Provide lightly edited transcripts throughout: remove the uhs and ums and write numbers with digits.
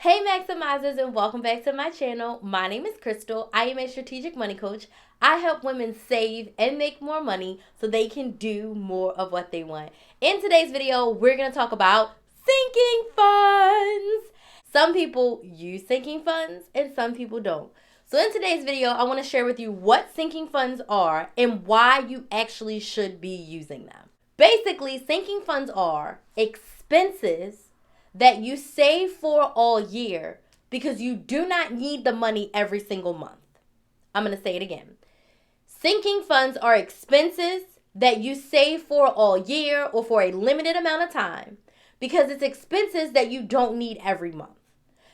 Hey Maximizers, and welcome back to my channel. My name is Crystal. I am a strategic money coach. I help women save and make more money so they can do more of what they want. In today's video, we're going to talk about sinking funds. Some people use sinking funds and some people don't. So in today's video, I want to share with you what sinking funds are and why you actually should be using them. Basically, sinking funds are expenses that you save for all year because you do not need the money every single month. I'm going to say it again. Sinking funds are expenses that you save for all year or for a limited amount of time because it's expenses that you don't need every month.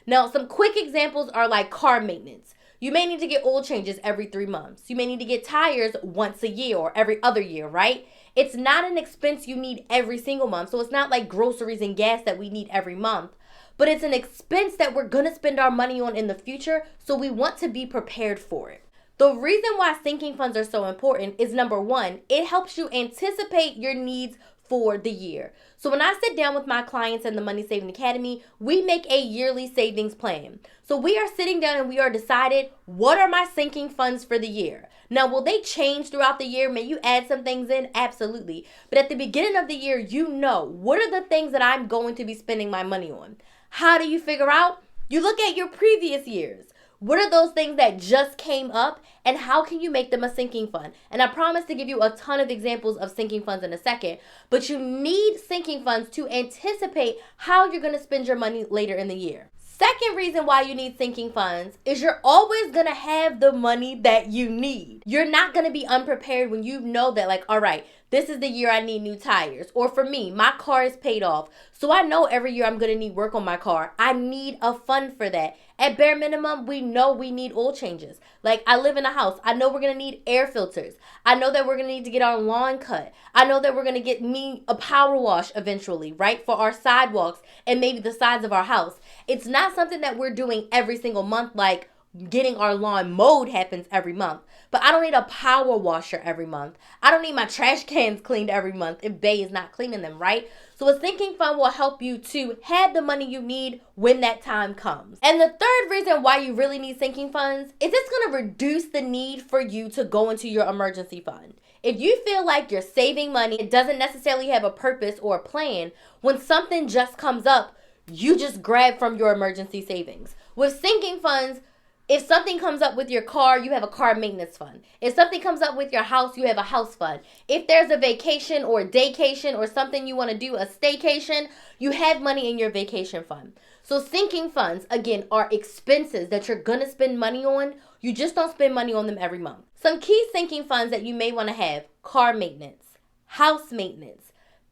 Now, some quick examples are like car maintenance. You may need to get oil changes every 3 months. You may need to get tires once a year or every other year, right? It's not an expense you need every single month. So it's not like groceries and gas that we need every month. But it's an expense that we're going to spend our money on in the future. So we want to be prepared for it. The reason why sinking funds are so important is number one, it helps you anticipate your needs for the year. So when I sit down with my clients in the Money Saving Academy, we make a yearly savings plan. So we are sitting down and we are decided, what are my sinking funds for the year? Now, will they change throughout the year? May you add some things in? Absolutely. But at the beginning of the year, you know, what are the things that I'm going to be spending my money on? How do you figure out? You look at your previous years. What are those things that just came up and how can you make them a sinking fund? And I promise to give you a ton of examples of sinking funds in a second, but you need sinking funds to anticipate how you're going to spend your money later in the year. Second reason why you need sinking funds is you're always going to have the money that you need. You're not going to be unprepared when you know that, like, all right, this is the year I need new tires. Or for me, my car is paid off. So I know every year I'm going to need work on my car. I need a fund for that. At bare minimum, we know we need oil changes. Like, I live in a house. I know we're going to need air filters. I know that we're going to need to get our lawn cut. I know that we're going to get me a power wash eventually, right? For our sidewalks and maybe the sides of our house. It's not something that we're doing every single month, like getting our lawn mowed happens every month. But I don't need a power washer every month. I don't need my trash cans cleaned every month if Bay is not cleaning them, right? So a sinking fund will help you to have the money you need when that time comes. And the third reason why you really need sinking funds is it's going to reduce the need for you to go into your emergency fund. If you feel like you're saving money, it doesn't necessarily have a purpose or a plan, when something just comes up, you just grab from your emergency savings. With sinking funds, if something comes up with your car, you have a car maintenance fund. If something comes up with your house, you have a house fund. If there's a vacation or a daycation or something you want to do, a staycation, you have money in your vacation fund. So sinking funds, again, are expenses that you're going to spend money on. You just don't spend money on them every month. Some key sinking funds that you may want to have: car maintenance, house maintenance,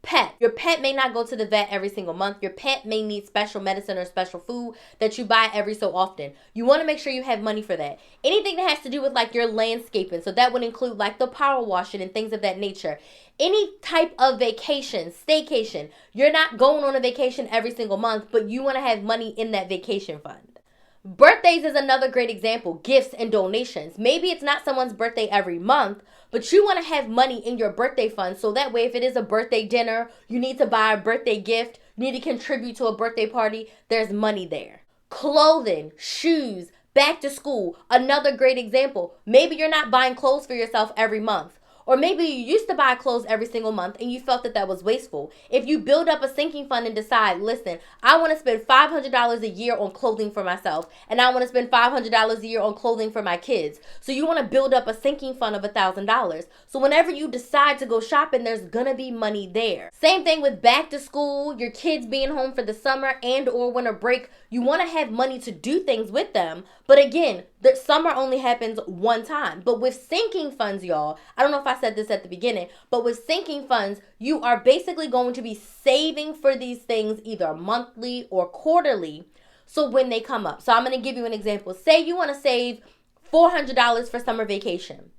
pet. Your pet may not go to the vet every single month. Your pet may need special medicine or special food that you buy every so often. You want to make sure you have money for that. Anything that has to do with like your landscaping. So that would include like the power washing and things of that nature. Any type of vacation, staycation. You're not going on a vacation every single month, but you want to have money in that vacation fund. Birthdays is another great example. Gifts and donations. Maybe it's not someone's birthday every month, but you want to have money in your birthday fund so that way if it is a birthday dinner, you need to buy a birthday gift, you need to contribute to a birthday party, there's money there. Clothing, shoes, back to school, another great example. Maybe you're not buying clothes for yourself every month. Or maybe you used to buy clothes every single month and you felt that that was wasteful. If you build up a sinking fund and decide, listen, I want to spend $500 a year on clothing for myself, and I want to spend $500 a year on clothing for my kids. So you want to build up a sinking fund of $1,000. So whenever you decide to go shopping, there's going to be money there. Same thing with back to school, your kids being home for the summer and or winter break. You want to have money to do things with them. But again, the summer only happens one time. But with sinking funds, y'all, I don't know if I said this at the beginning, but with sinking funds, you are basically going to be saving for these things either monthly or quarterly. So when they come up. So I'm going to give you an example. Say you want to save $400 for summer vacation.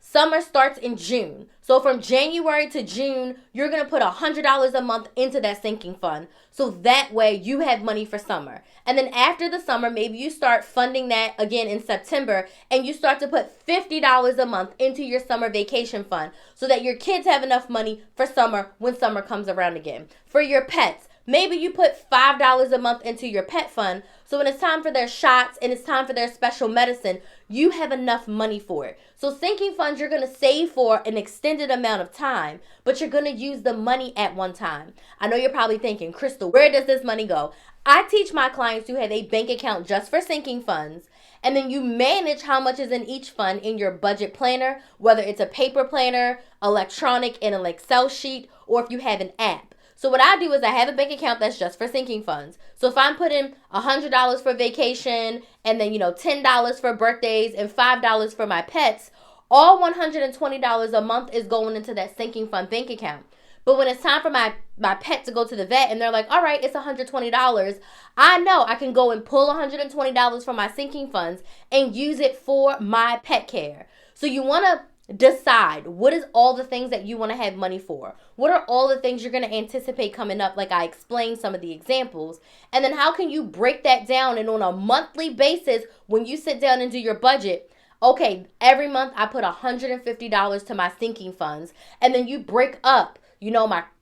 Summer starts in June. So from January to June, you're going to put $100 a month into that sinking fund. So that way you have money for summer. And then after the summer, maybe you start funding that again in September and you start to put $50 a month into your summer vacation fund so that your kids have enough money for summer when summer comes around again. For your pets, Maybe you put $5 a month into your pet fund. So when it's time for their shots and it's time for their special medicine, you have enough money for it. So sinking funds, you're going to save for an extended amount of time, but you're going to use the money at one time. I know you're probably thinking, Crystal, where does this money go? I teach my clients to have a bank account just for sinking funds, and then you manage how much is in each fund in your budget planner, whether it's a paper planner, electronic, in an Excel sheet, or if you have an app. So what I do is I have a bank account that's just for sinking funds. So if I'm putting $100 for vacation and then, $10 for birthdays and $5 for my pets, all $120 a month is going into that sinking fund bank account. But when it's time for my pet to go to the vet and they're like, all right, it's $120, I know I can go and pull $120 from my sinking funds and use it for my pet care. So you want to decide what is all the things that you want to have money for. What are all the things you're going to anticipate coming up, like I explained some of the examples, and then how can you break that down, and on a monthly basis when you sit down and do your budget, okay, every month I put $150 to my sinking funds, and then you break up,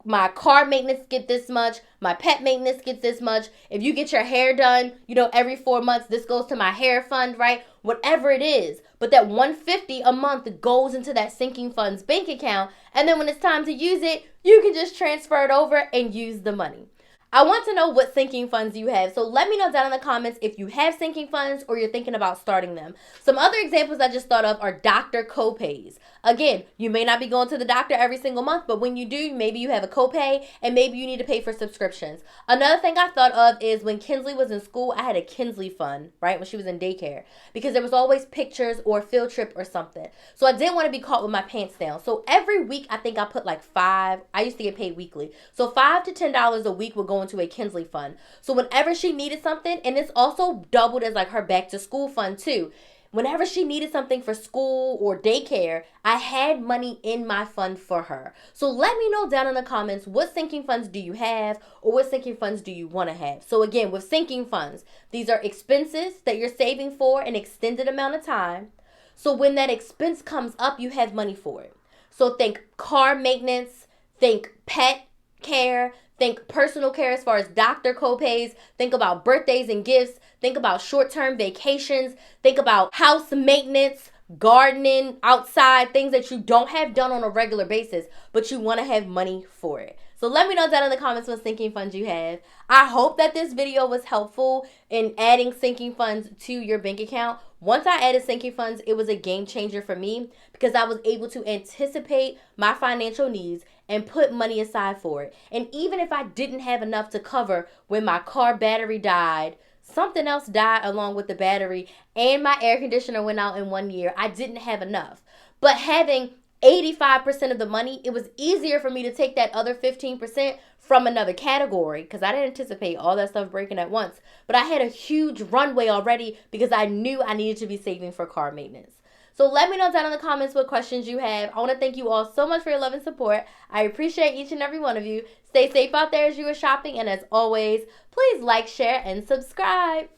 my car maintenance get this much, my pet maintenance gets this much. If you get your hair done, every 4 months, this goes to my hair fund, right? Whatever it is. But that $150 a month goes into that sinking funds bank account. And then when it's time to use it, you can just transfer it over and use the money. I want to know what sinking funds you have. So let me know down in the comments if you have sinking funds or you're thinking about starting them. Some other examples I just thought of are doctor copays. Again, you may not be going to the doctor every single month, but when you do, maybe you have a copay and maybe you need to pay for subscriptions. Another thing I thought of is when Kinsley was in school, I had a Kinsley fund, right? When she was in daycare, because there was always pictures or a field trip or something. So I didn't want to be caught with my pants down. So every week, I think I put like I used to get paid weekly. So $5 to $10 a week would go into a Kinsley fund. So whenever she needed something, and it's also doubled as like her back to school fund too. Whenever she needed something for school or daycare, I had money in my fund for her. So let me know down in the comments, what sinking funds do you have, or what sinking funds do you want to have? So again, with sinking funds, these are expenses that you're saving for an extended amount of time. So when that expense comes up, you have money for it. So think car maintenance, think pet care, think personal care as far as doctor copays, think about birthdays and gifts, think about short-term vacations, think about house maintenance, gardening, outside, things that you don't have done on a regular basis, but you want to have money for it. So let me know down in the comments what sinking funds you have. I hope that this video was helpful in adding sinking funds to your bank account. Once I added sinking funds, it was a game changer for me because I was able to anticipate my financial needs and put money aside for it. And even if I didn't have enough to cover when my car battery died, something else died along with the battery, and my air conditioner went out in 1 year, I didn't have enough. But having 85% of the money, it was easier for me to take that other 15% from another category because I didn't anticipate all that stuff breaking at once. But I had a huge runway already because I knew I needed to be saving for car maintenance. So let me know down in the comments what questions you have. I want to thank you all so much for your love and support. I appreciate each and every one of you. Stay safe out there as you are shopping. And as always, please like, share, and subscribe.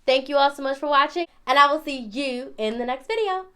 Thank you all so much for watching. And I will see you in the next video.